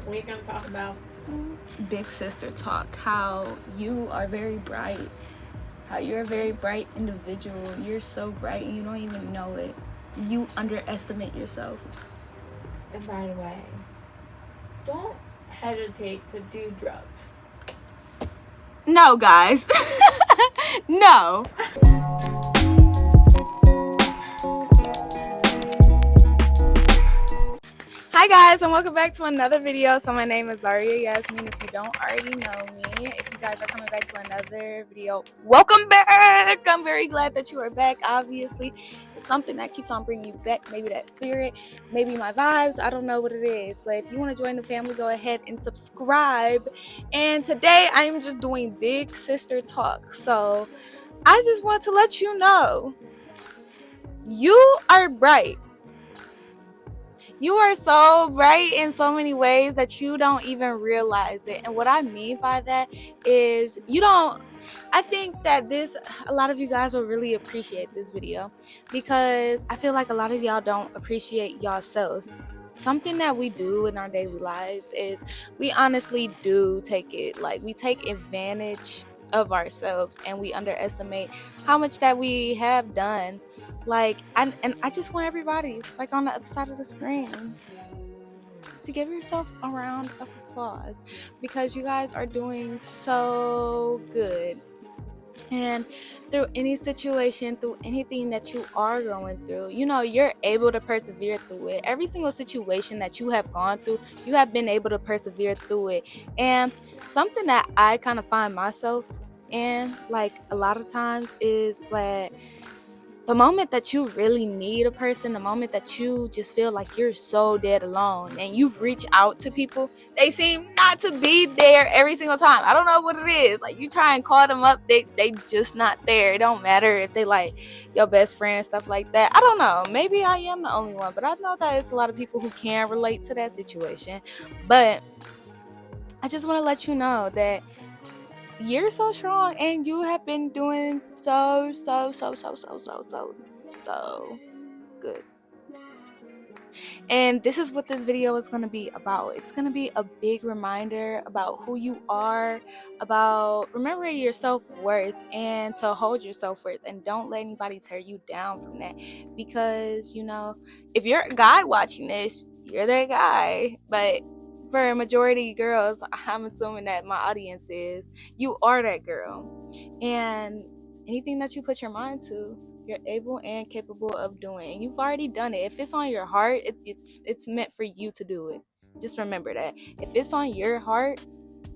What are you gonna talk about? Big sister talk. How you are very bright. How you're a very bright individual. You're so bright and you don't even know it. You underestimate yourself. And by the way, don't hesitate to do drugs. No, guys. No. Hi guys, and welcome back to another video. So my name is Zariyah, Yasmeen, if you don't already know me. If you guys are coming back to another video, welcome back. I'm very glad that you are back. Obviously, it's something that keeps on bringing you back. Maybe that spirit, maybe my vibes, I don't know what it is. But if you want to join the family, go ahead and subscribe. And today I'm just doing big sister talk. So I just want to let you know, you are bright. You are so bright in so many ways that you don't even realize it. And what I mean by that is I think that a lot of you guys will really appreciate this video, because I feel like a lot of y'all don't appreciate yourselves. Something that we do in our daily lives is we honestly do we take advantage of ourselves, and we underestimate how much that we have done. And I just want everybody, like, on the other side of the screen, to give yourself a round of applause, because you guys are doing so good. And through any situation, through anything that you are going through, you're able to persevere through it. Every single situation that you have gone through, you have been able to persevere through it. And something that I kind of find myself in, like, a lot of times, is that the moment that you really need a person, the moment that you just feel like you're so dead alone and you reach out to people, they seem not to be there every single time. I don't know what it is. Like, you try and call them up, they just not there. It don't matter if they like your best friend, stuff like that. I don't know. Maybe I am the only one, but I know that it's a lot of people who can relate to that situation. But I just want to let you know that you're so strong, and you have been doing so good. And this is what this video is going to be about. It's going to be a big reminder about who you are, about remembering your self-worth, and to hold your self-worth, and don't let anybody tear you down from that. Because if you're a guy watching this, you're that guy. But for a majority of girls, I'm assuming that my audience is, you are that girl. And anything that you put your mind to, you're able and capable of doing. And you've already done it. If it's on your heart, it's meant for you to do it. Just remember that. If it's on your heart,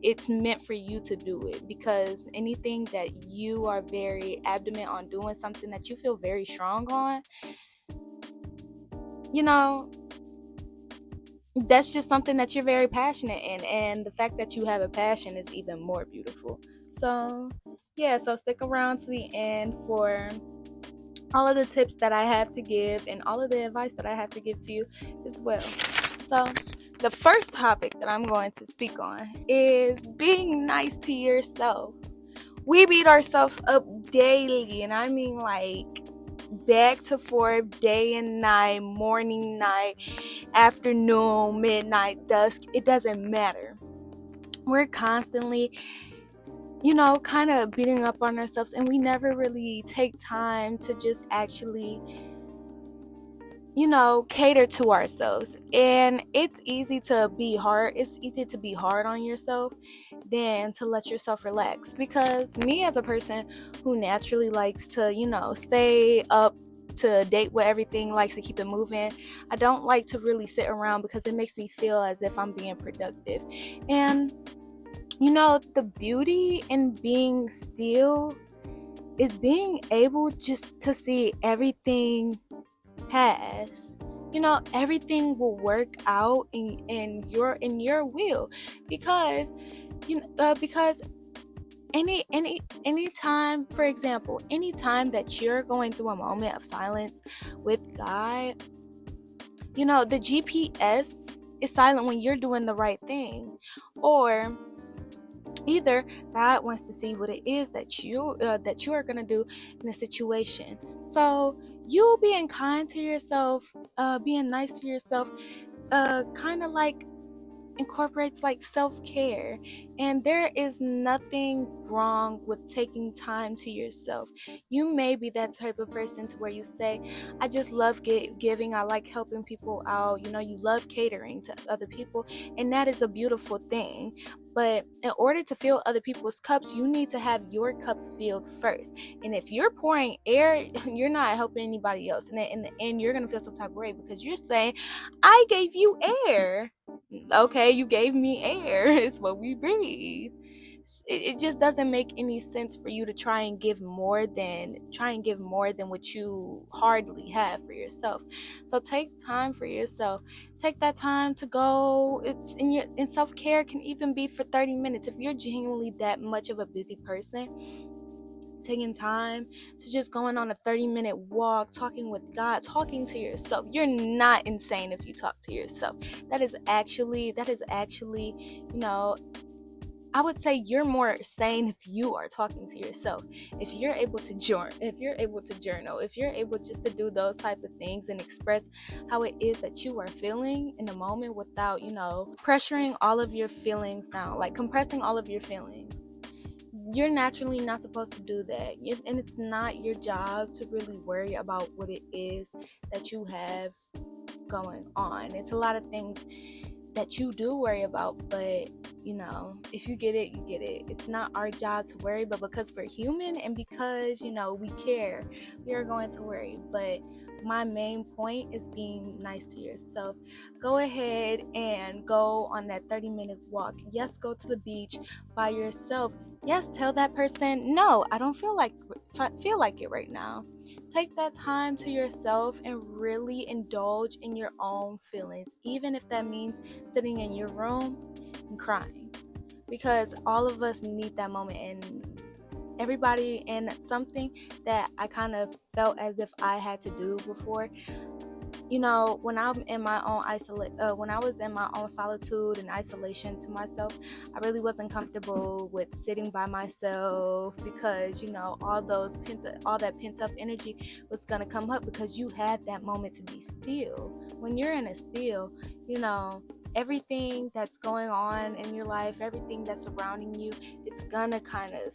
it's meant for you to do it. Because anything that you are very adamant on doing, something that you feel very strong on, that's just something that you're very passionate in. And the fact that you have a passion is even more beautiful. So stick around to the end for all of the tips that I have to give, and all of the advice that I have to give to you as well. So the first topic that I'm going to speak on is being nice to yourself. We beat ourselves up daily, and I mean, like, back to forth, day and night, morning, night, afternoon, midnight, dusk. It doesn't matter. We're constantly kind of beating up on ourselves, and we never really take time to just actually cater to ourselves. And it's easy to be hard on yourself than to let yourself relax. Because me, as a person who naturally likes to stay up to date with everything, likes to keep it moving, I don't like to really sit around, because it makes me feel as if I'm being productive. And the beauty in being still is being able just to see everything pass. Everything will work out in your will. Because because any time, for example, any time that you're going through a moment of silence with God, the GPS is silent when you're doing the right thing. Or either God wants to see what it is that you are going to do in a situation. So you being kind to yourself, being nice to yourself, kind of like incorporates like self-care, and there is nothing wrong with taking time to yourself. You may be that type of person to where you say, I just love giving, I like helping people out, you love catering to other people, and that is a beautiful thing. But in order to fill other people's cups, you need to have your cup filled first. And if you're pouring air, you're not helping anybody else, and in the end you're gonna feel some type of way because you're saying, I gave you air. Okay, you gave me air. It's what we breathe. It just doesn't make any sense for you to try and give more than what you hardly have for yourself. So take time for yourself. Take that time to go. It's in your and self-care can even be for 30 minutes if you're genuinely that much of a busy person. Taking time to just going on a 30-minute walk, talking with God, talking to yourself. You're not insane if you talk to yourself. That is actually, I would say you're more sane if you are talking to yourself. If you're able to journal, if you're able just to do those type of things and express how it is that you are feeling in the moment without, pressuring all of your feelings down, like compressing all of your feelings. You're naturally not supposed to do that, and it's not your job to really worry about what it is that you have going on. It's a lot of things that you do worry about, but if you get it, you get it. It's not our job to worry, but because we're human and because we care, we are going to worry. But my main point is being nice to yourself. Go ahead and go on that 30-minute walk. Yes, go to the beach by yourself. Yes, tell that person, no, I don't feel like it right now. Take that time to yourself and really indulge in your own feelings, even if that means sitting in your room and crying, because all of us need that moment. And everybody, and something that I kind of felt as if I had to do before, when I'm in my own when I was in my own solitude and isolation to myself, I really wasn't comfortable with sitting by myself because all that pent up energy was gonna come up because you had that moment to be still. When you're in a still, everything that's going on in your life, everything that's surrounding you, it's gonna kind of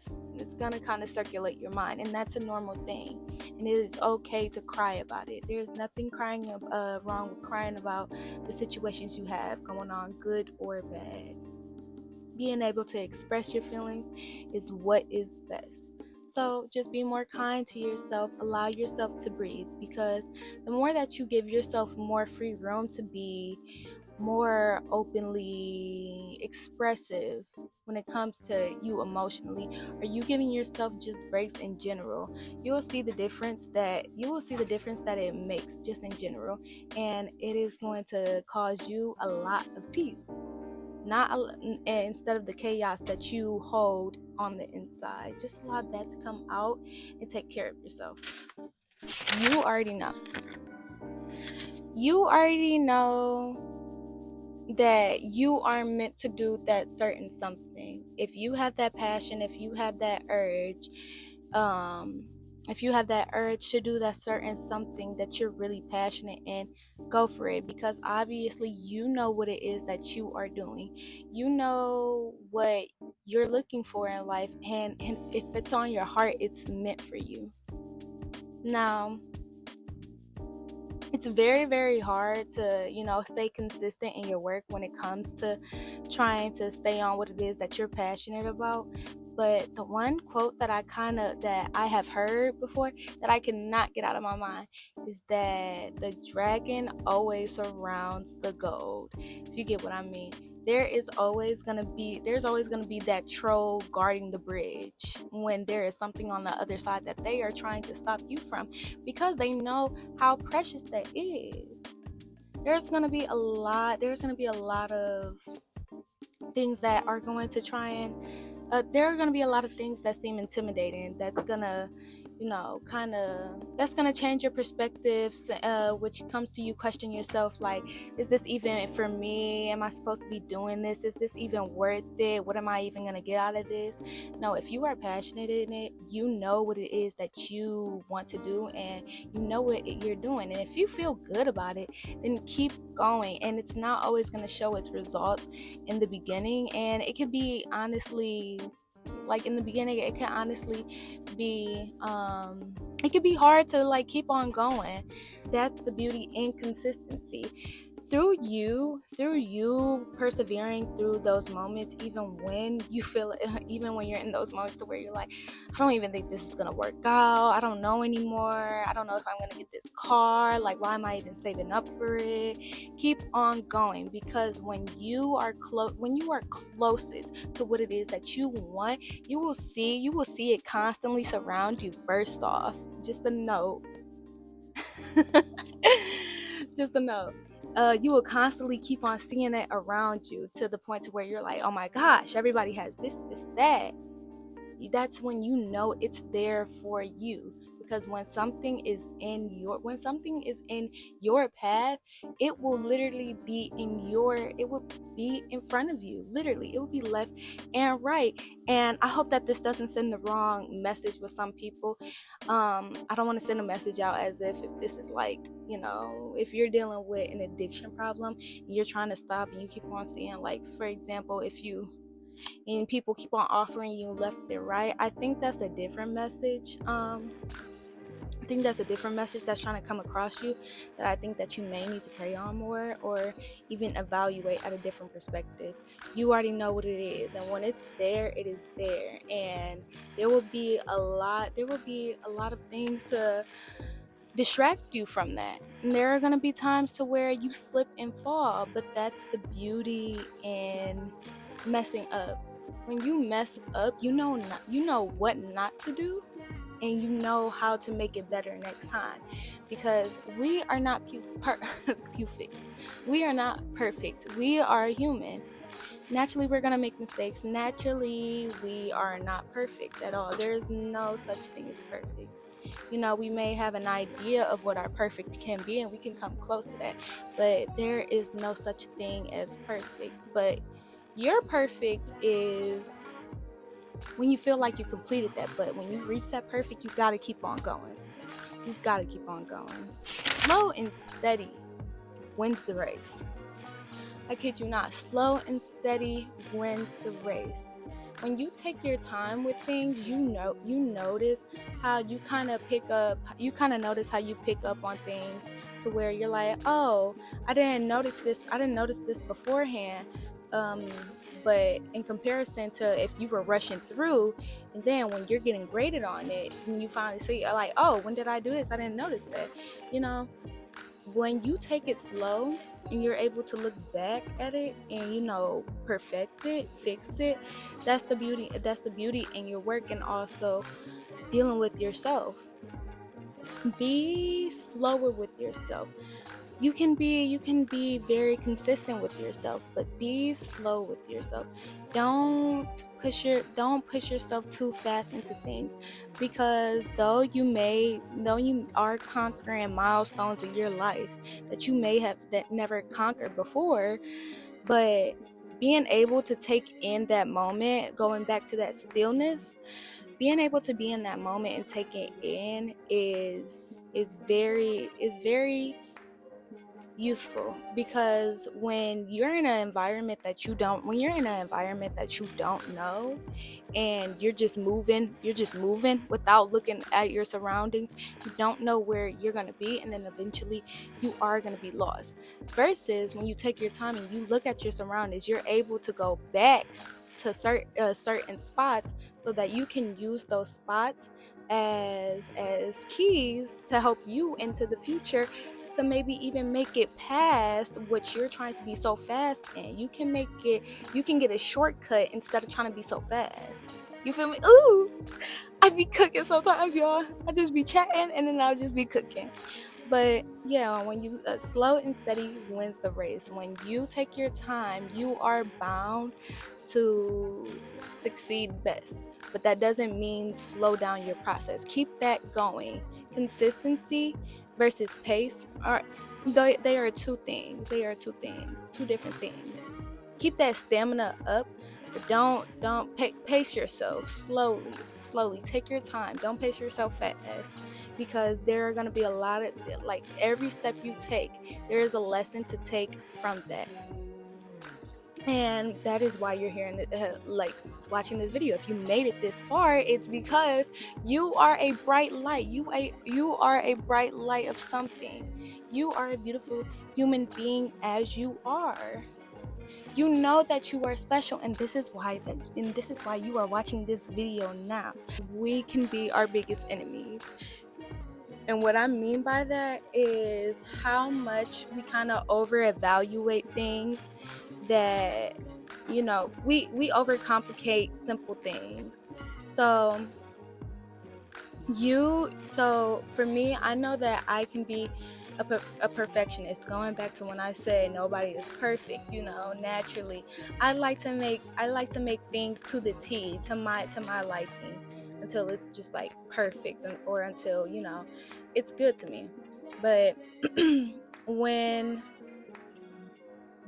circulate your mind, and that's a normal thing. And it is okay to cry about it. There's nothing wrong with crying about the situations you have going on, good or bad. Being able to express your feelings is what is best. So just be more kind to yourself. Allow yourself to breathe, because the more that you give yourself more free room to be more openly expressive when it comes to you emotionally, or you giving yourself just breaks in general, you will see the difference that it makes just in general, and it is going to cause you a lot of peace, instead of the chaos that you hold on the inside. Just allow that to come out and take care of yourself. You already know that you are meant to do that certain something. If you have that passion, if you have that urge to do that certain something that you're really passionate in, go for it, because obviously you know what it is that you are doing. You know what you're looking for in life, and if it's on your heart, it's meant for you. Now, it's very, very hard to stay consistent in your work when it comes to trying to stay on what it is that you're passionate about. But the one quote that I have heard before that I cannot get out of my mind is that the dragon always surrounds the gold. If you get what I mean. There's always gonna be that troll guarding the bridge when there is something on the other side that they are trying to stop you from, because they know how precious that is. There's gonna be a lot of things that are going to try and there are going to be a lot of things that seem intimidating, that's gonna kind of, that's gonna change your perspective, which comes to you question yourself, like, is this even for me? Am I supposed to be doing this? Is this even worth it? What am I even gonna get out of this? No, if you are passionate in it, you know what it is that you want to do, and you know what you're doing, and if you feel good about it, then keep going. And it's not always going to show its results in the beginning, and it could be honestly, like, in the beginning it can honestly be it could be hard to like keep on going. That's the beauty in consistency. Through you persevering through those moments, even when you feel it, even when you're in those moments to where you're like, I don't even think this is gonna work out, I don't know anymore, I don't know if I'm gonna get this car, like, why am I even saving up for it? Keep on going, because when you are closest to what it is that you want, you will see it constantly surround you. First off, just a note. Just a note. You will constantly keep on seeing it around you, to the point to where you're like, oh my gosh, everybody has this, that. That's when you know it's there for you. Because when something is in your path, it will literally be it will be in front of you. Literally, it will be left and right. And I hope that this doesn't send the wrong message with some people. I don't want to send a message out as if this is like, if you're dealing with an addiction problem, you're trying to stop, and you keep on seeing, like, for example, and people keep on offering you left and right, I think that's a different message. I think that's a different message that's trying to come across you, that I think that you may need to pray on more, or even evaluate at a different perspective. You already know what it is, and when it's there, it is there. And there will be a lot of things to distract you from that. And there are going to be times to where you slip and fall, but that's the beauty in messing up. When you mess up, you know what not to do, and you know how to make it better next time, because we are not perfect. We are not perfect. We are human. Naturally, we're gonna make mistakes. Naturally, we are not perfect at all. There is no such thing as perfect. We may have an idea of what our perfect can be, and we can come close to that, but there is no such thing as perfect. But your perfect is when you feel like you completed that, but when you reach that perfect, you gotta keep on going. You've got to keep on going. Slow and steady wins the race. I kid you not. Slow and steady wins the race. When you take your time with things, you notice how you kind of notice how you pick up on things, to where you're like, oh, I didn't notice this beforehand. But in comparison to if you were rushing through, and then when you're getting graded on it, and you finally see, like, oh, when did I do this? I didn't notice that. When you take it slow and you're able to look back at it and perfect it, fix it, that's the beauty in your work. And also dealing with yourself. Be slower with yourself. You can be very consistent with yourself, but be slow with yourself. Don't push yourself too fast into things, because though you are conquering milestones in your life that you may have never conquered before, but being able to take in that moment, going back to that stillness, being able to be in that moment and take it in is very useful. Because when you're in an environment that you don't know, and you're just moving without looking at your surroundings, you don't know where you're going to be, and then eventually you are going to be lost. Versus when you take your time and you look at your surroundings, you're able to go back to certain spots, so that you can use those spots as keys to help you into the future, to maybe even make it past what you're trying to be so fast in. You can get a shortcut instead of trying to be so fast. You feel me? Ooh, I be cooking sometimes, y'all. I just be chatting and then I'll just be cooking. But yeah, when you slow and steady wins the race. When you take your time, you are bound to succeed best. But that doesn't mean slow down your process. Keep that going. Consistency versus pace are they are two things. They are two things, two different things. Keep that stamina up, but don't pace yourself slowly. Take your time. Don't pace yourself fast, because there are going to be a lot of, like, every step you take, there is a lesson to take from that. And that is why you're here in like watching this video. If you made it this far, it's because you are a bright light. You are a bright light of something. You are a beautiful human being as you are. You know that you are special, and this is why you are watching this video now. We can be our biggest enemies. And what I mean by that is how much we kind of over evaluate things, that we overcomplicate simple things. So for me, I know that I can be a perfectionist. Going back to when I said nobody is perfect, naturally I like to make things to the T, to my liking, until it's just like perfect, or until it's good to me. But when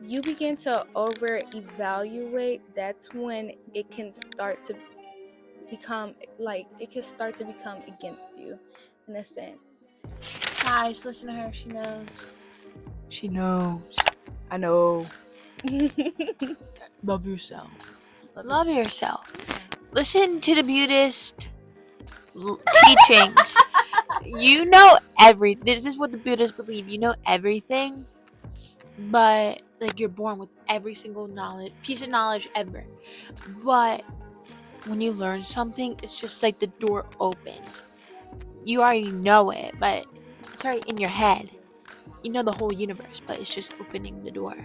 you begin to over evaluate, that's when it can start to become against you, in a sense. Guys, listen to her. She knows. She knows. I know. Love yourself. Love yourself. Listen to the Buddhist teachings. You know everything. This is what the Buddhists believe. You know everything, but like you're born with every single piece of knowledge ever. But when you learn something, it's just like the door opened. You already know it, but it's already in your head. You know the whole universe, but it's just opening the door.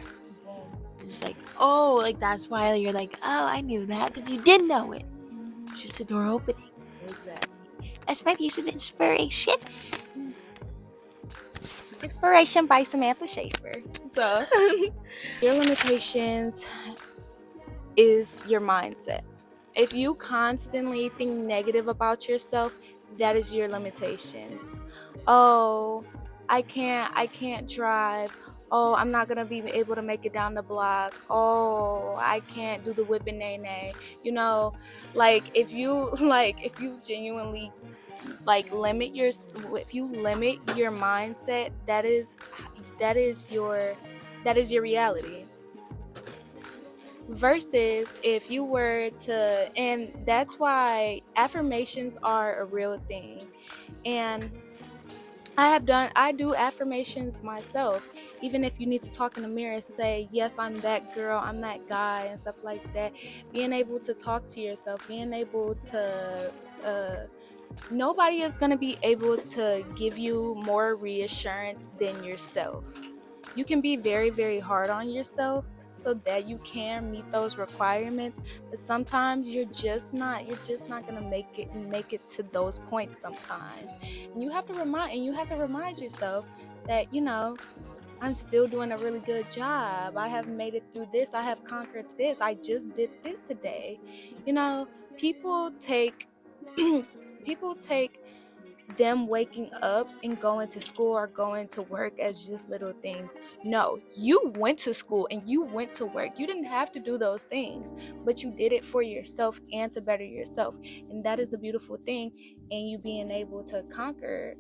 It's like, oh, like that's why you're like, oh, I knew that, because you did know it. It's just a door opening. Exactly. That's my piece of inspiration. Inspiration by Samantha Schaefer. So, your limitations is your mindset. If you constantly think negative about yourself, that is your limitations. Oh, I can't drive. Oh, I'm not gonna be able to make it down the block. Oh, I can't do the whipping nay. Like if you genuinely limit your mindset, that is your reality. Versus if you were to, and that's why affirmations are a real thing. And I do affirmations myself. Even if you need to talk in the mirror and say, yes, I'm that girl, I'm that guy, and stuff like that. Being able to talk to yourself, being able to nobody is going to be able to give you more reassurance than yourself. You can be very, very hard on yourself so that you can meet those requirements, but sometimes you're just not going to make it to those points sometimes. And you have to remind yourself that I'm still doing a really good job. I have made it through this. I have conquered this. I just did this today. People take people take them waking up and going to school or going to work as just little things. No, you went to school and you went to work. You didn't have to do those things, but you did it for yourself and to better yourself. And that is the beautiful thing, and you being able to conquer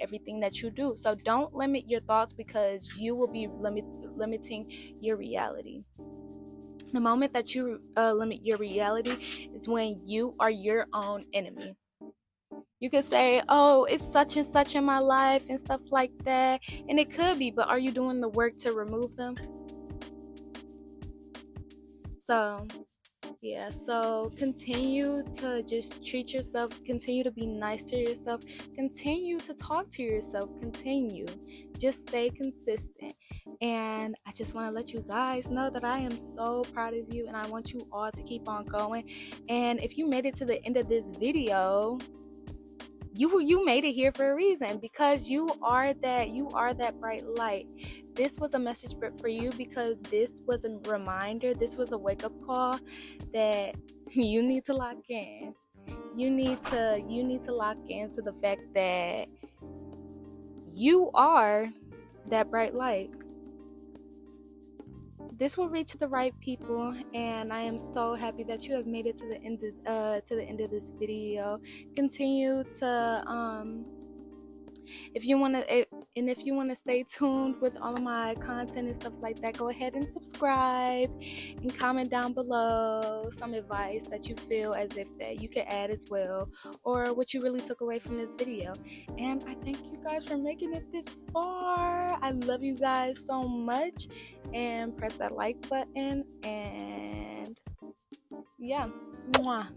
everything that you do. So don't limit your thoughts, because you will be limiting your reality. The moment that you limit your reality is when you are your own enemy. You could say, oh, it's such and such in my life and stuff like that. And it could be, but are you doing the work to remove them? So, yeah. So continue to just treat yourself. Continue to be nice to yourself. Continue to talk to yourself. Continue. Just stay consistent. And I just want to let you guys know that I am so proud of you, and I want you all to keep on going. And if you made it to the end of this video, you made it here for a reason, because you are that bright light. This was a message for you because this was a reminder, this was a wake-up call that you need to lock in. You need to lock into the fact that you are that bright light. This will reach the right people, and I am so happy that you have made it to the end of this video. Continue to if you want to stay tuned with all of my content and stuff like that, go ahead and subscribe and comment down below some advice that you feel as if that you could add as well, or what you really took away from this video. And I thank you guys for making it this far. I love you guys so much, and press that like button, and yeah, mwah.